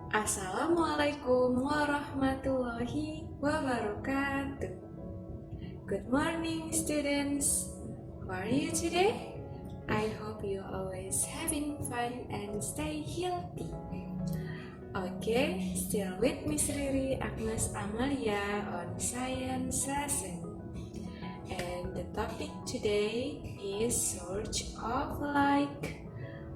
Assalamualaikum warahmatullahi wabarakatuh. Good morning, students. How are you today? I hope you always having fun and stay healthy. Okay, still with Miss Riry Agnes Amalia on science lesson. And the topic today is search of like.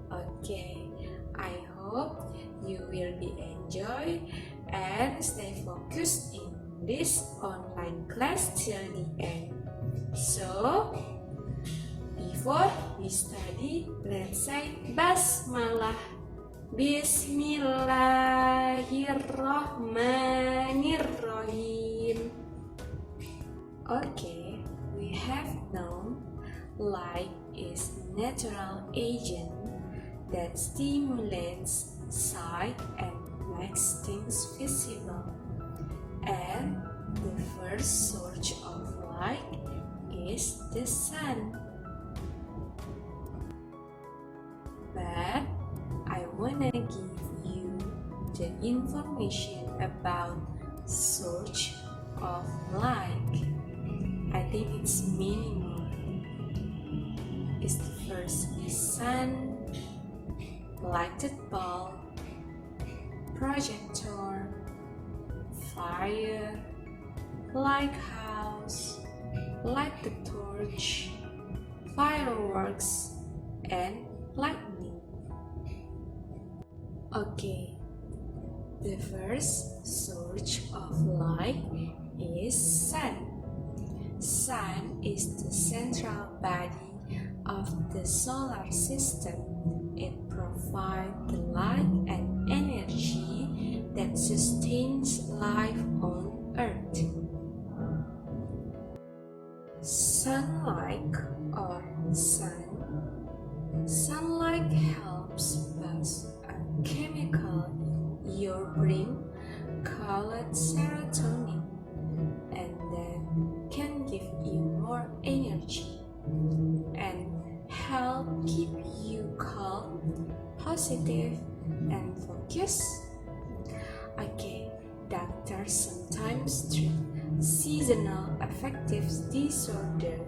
Okay, I hope you will be enjoy and stay focused in this online class till the end. So, before we study, let's say basmalah. Bismillahirrahmanirrahim. Okay, we have known light is natural agent that stimulates sight and makes things visible. And the first source of light is the sun. But I wanna give you the information about source of light. I think it's minimal. It's the first is sun, lighted bulb, projector, fire, lighthouse, light the torch, fireworks, and lightning. Okay, the first source of light is sun. Sun is the central body of the solar system. It provides the light and energy that sustains life on Earth. Sunlight or sunlight helps boost a chemical in your brain called serotonin, and that can give you more energy and help keep you calm, positive, and focused. Okay, doctors sometimes treat seasonal affective disorder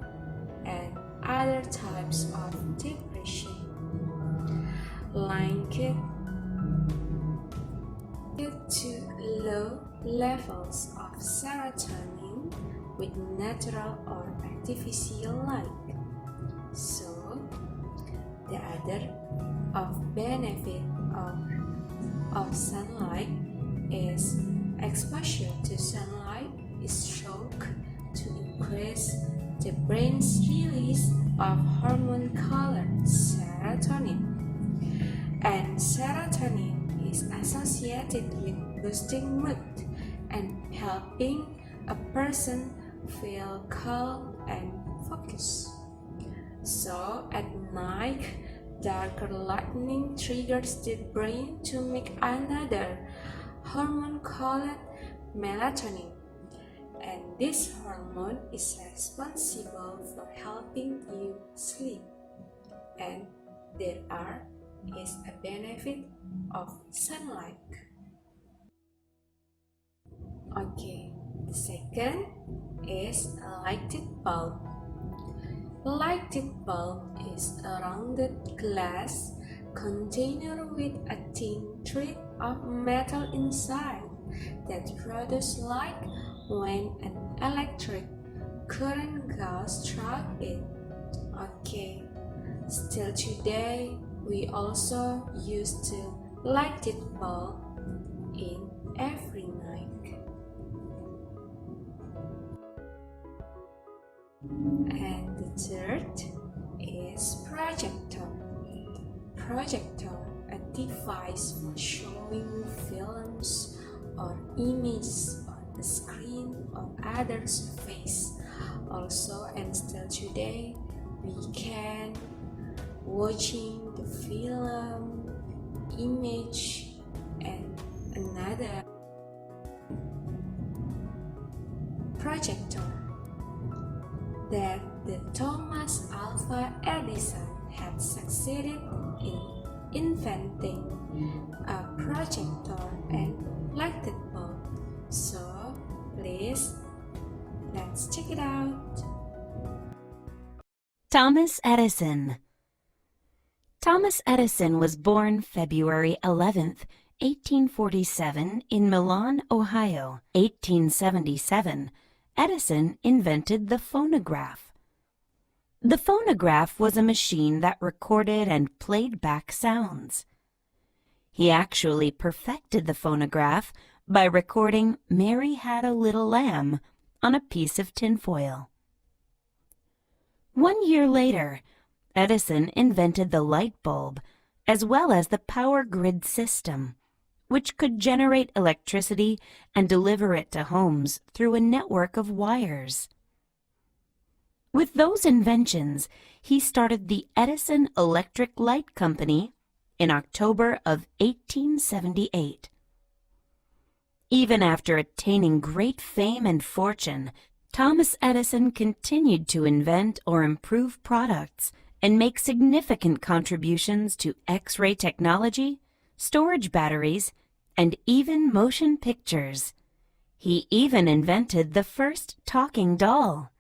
and other types of depression linked to low levels of serotonin with natural or artificial light. So, the other benefit of sunlight is exposure to sunlight is shown to increase the brain's release of hormone called serotonin. And serotonin is associated with boosting mood and helping a person feel calm and focused. So at night, darker lighting triggers the brain to make another hormone called melatonin. And this hormone is responsible for helping you sleep. And there is a benefit of sunlight. Okay, the second is a lighted bulb. Lighted bulb is a rounded glass container with a thin thread of metal inside that produces light when an electric current goes through it. Okay, still today we also use the lighted bulb in every night. And the third is projector. Projector, a device for showing films or images on the screen or other surface. Also, and still today, we can watching the film, image, and another projector that the Thomas Alva Edison had succeeded in inventing a projector projector and lighted bulb. So, please, let's check it out. Thomas Edison. Thomas Edison was born February 11th, 1847 in Milan, Ohio. 1877, Edison invented the phonograph. The phonograph was a machine that recorded and played back sounds. He actually perfected the phonograph by recording "Mary Had a Little Lamb" on a piece of tinfoil. 1 year later, Edison invented the light bulb as well as the power grid system, which could generate electricity and deliver it to homes through a network of wires. With those inventions, he started the Edison Electric Light Company in October of 1878. Even after attaining great fame and fortune, Thomas Edison continued to invent or improve products and make significant contributions to X-ray technology, storage batteries, and even motion pictures. He even invented the first talking doll.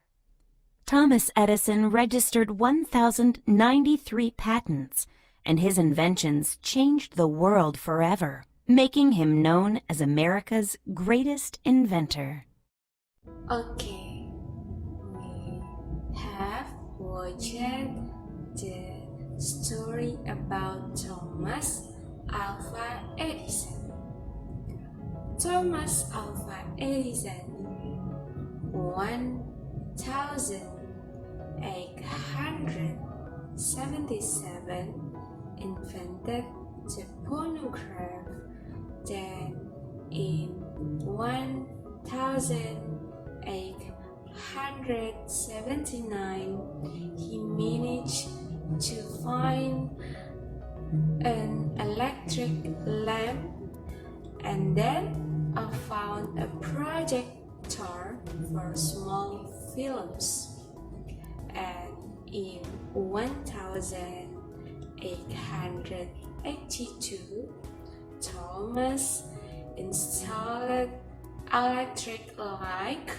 Thomas Edison registered 1,093 patents, and his inventions changed the world forever, making him known as America's greatest inventor. Okay, we have watched the story about Thomas Alva Edison. Thomas Alva Edison, 1877, invented the phonograph. Then, in 1879, he managed to find an electric lamp, and then found a projector for small films. And in 1882, Thomas installed electric light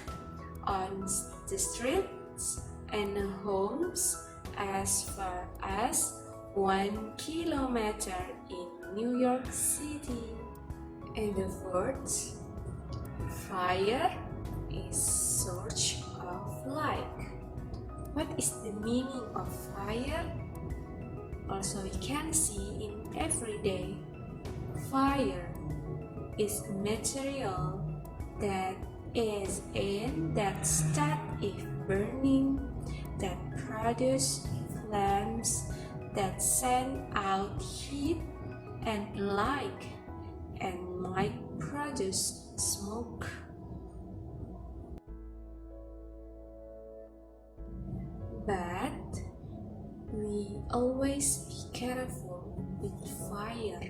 on the streets and homes as far as 1 kilometer in New York City. In the words, fire is source of light. What is the meaning of fire? Also, we can see in everyday. Fire is material that is in that state if burning, that produce flames, that send out heat and light, and might produce smoke. But we always be careful with fire.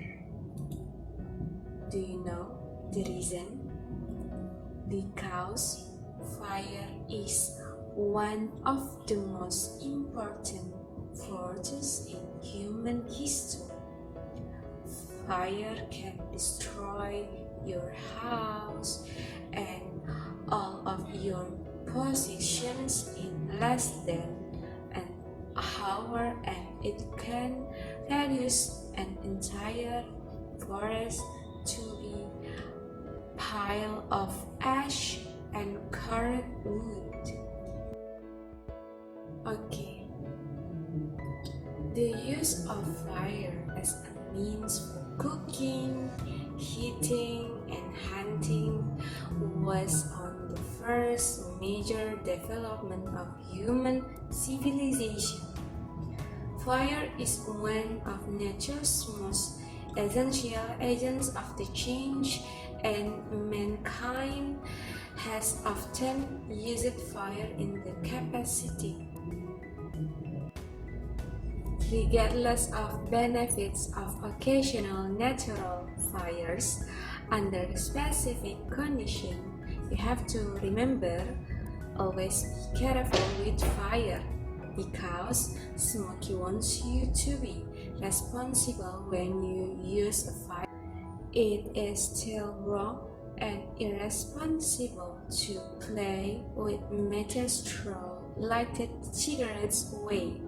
Do you know the reason? Because fire is one of the most important forces in human history. Fire can destroy your house and all of your possessions in less than an hour, and it can reduce an entire forest to be pile of ash and charred wood. Okay, the use of fire as a means for cooking, heating, and hunting was on the first major development of human civilization. Fire is one of nature's most essential agents of the change, and mankind has often used fire in the capacity. Regardless of benefits of occasional natural fires, under specific conditions, you have to remember, always be careful with fire, because smoke wants you to be responsible when you use a fire. It is still wrong and irresponsible to play with metal straw, lighted cigarettes away,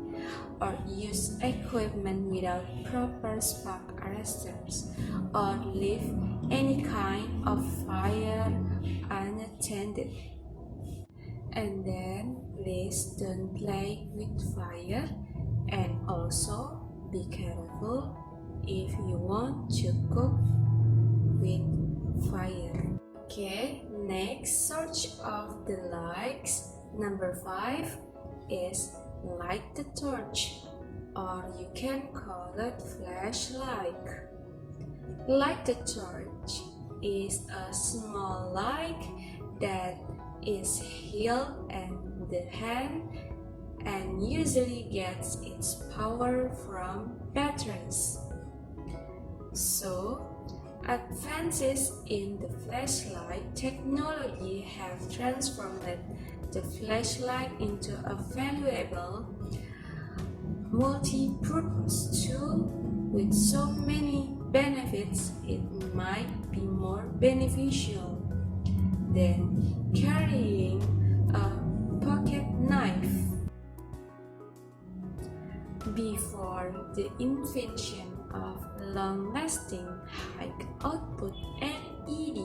or use equipment without proper spark arresters, or leave any kind of fire unattended. And then please don't play with fire, and also be careful if you want to cook with fire. Okay, next search of the likes. Number 5 is light the torch, or you can call it flashlight. Light the torch is a small light that is held in the hand and usually gets its power from batteries. So, advances in the flashlight technology have transformed the flashlight into a valuable multi-purpose tool with so many benefits. It might be more beneficial than carrying a pocket knife. Before the invention of long-lasting, high-output LED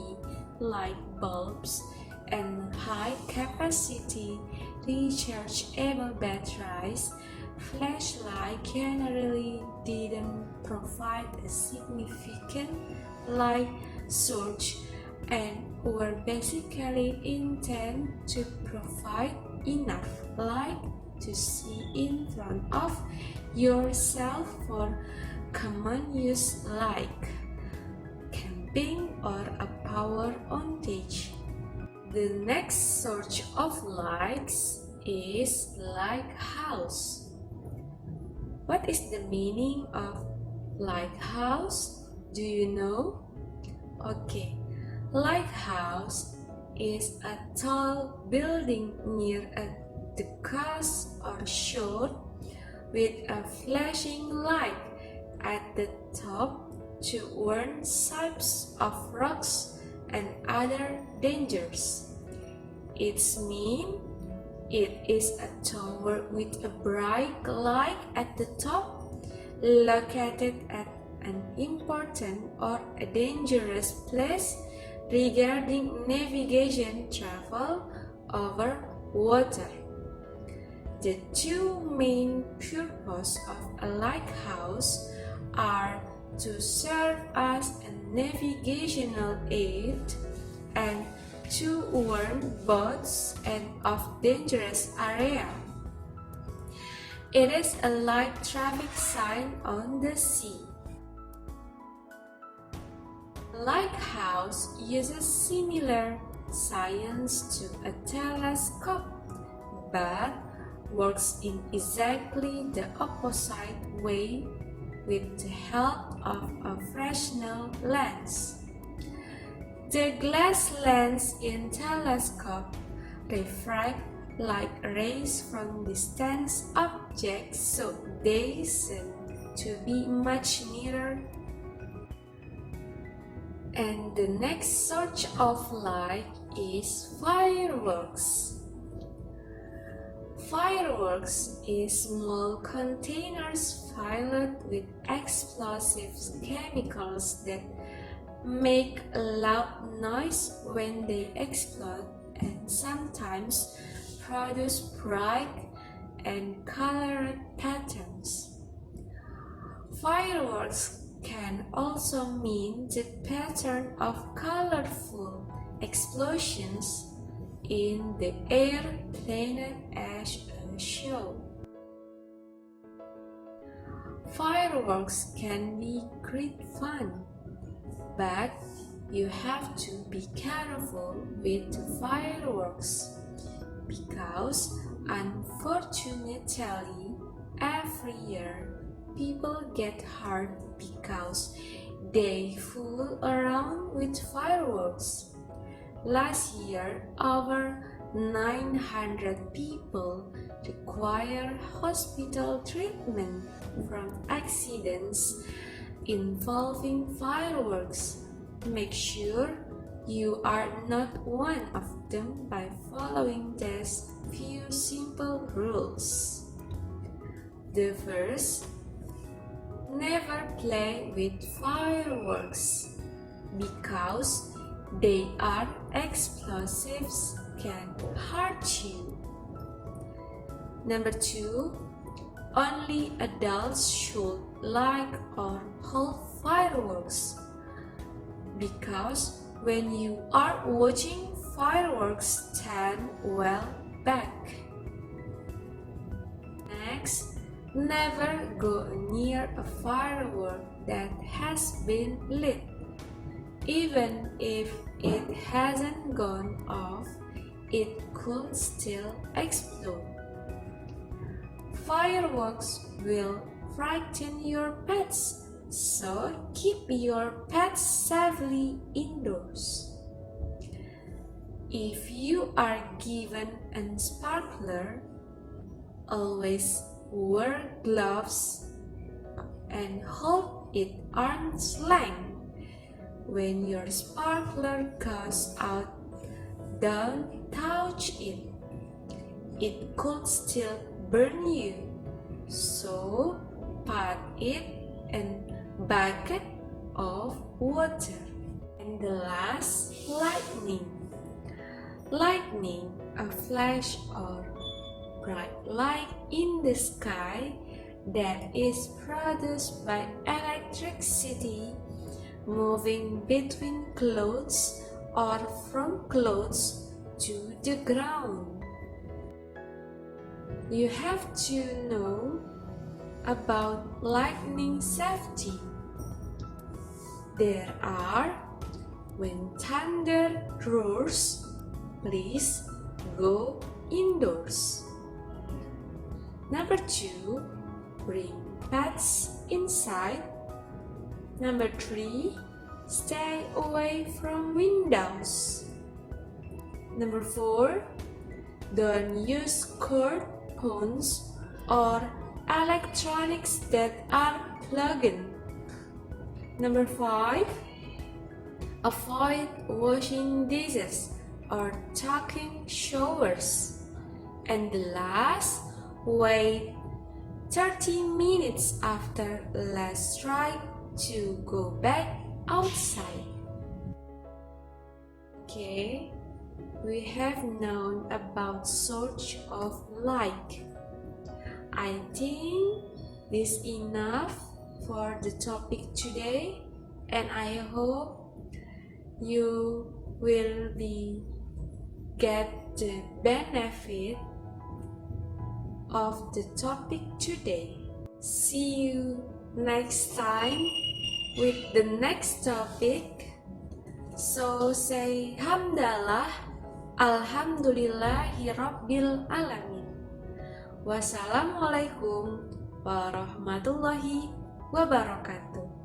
light bulbs and high-capacity rechargeable batteries, flashlights generally didn't provide a significant light source and were basically intended to provide enough light to see in front of yourself for common use like camping or a power outage. The next source of lights is lighthouse. What is the meaning of lighthouse? Do you know? Okay, lighthouse is a tall building near the coast or shore with a flashing light at the top to warn signs of rocks and other dangers. It means it is a tower with a bright light at the top, located at an important or a dangerous place regarding navigation travel over water. The two main purposes of a lighthouse are to serve as a navigational aid and to warn boats and of dangerous area. It is a light traffic sign on the sea. Lighthouse uses similar science to a telescope, but works in exactly the opposite way with the help of a Fresnel lens. The glass lens in telescope refract light rays from distant objects, so they seem to be much nearer. And the next source of light is fireworks. Fireworks is small containers filled with explosive chemicals that make a loud noise when they explode and sometimes produce bright and colored patterns. Fireworks can also mean the pattern of colorful explosions in the air planned as a show. Fireworks can be great fun, but you have to be careful with fireworks because unfortunately every year people get hurt because they fool around with fireworks. Last year, over 900 people require hospital treatment from accidents involving fireworks Make sure you are not one of them by following these few simple rules. The first, never play with fireworks because they are explosives, can hurt you. Number 2, only adults should like or hold fireworks because when you are watching fireworks, stand well back. Next, never go near a firework that has been lit. Even if it hasn't gone off, it could still explode. Fireworks will frighten your pets, so keep your pets safely indoors. If you are given a sparkler, always wear gloves and hold it arm's length. When your sparkler goes out, don't touch it. It could still burn you, so put it in a bucket of water. And the last, lightning. Lightning, a flash or bright light in the sky that is produced by electricity moving between clouds or from clouds to the ground. You have to know about lightning safety. There are, when thunder roars, please go indoors. Number 2, bring pets inside. Number 3, stay away from windows. Number 4, don't use cord, phones, or electronics that are plugged in. Number 5, avoid washing dishes or taking showers. And the last, wait 30 minutes after last strike to go back outside. Okay, we have known about source of light. I think this is enough for the topic today, and I hope you will get the benefit of the topic today. See you next time with the next topic. So say hamdalah, alhamdulillahirabbil alamin. Wassalamualaikum warahmatullahi wabarakatuh.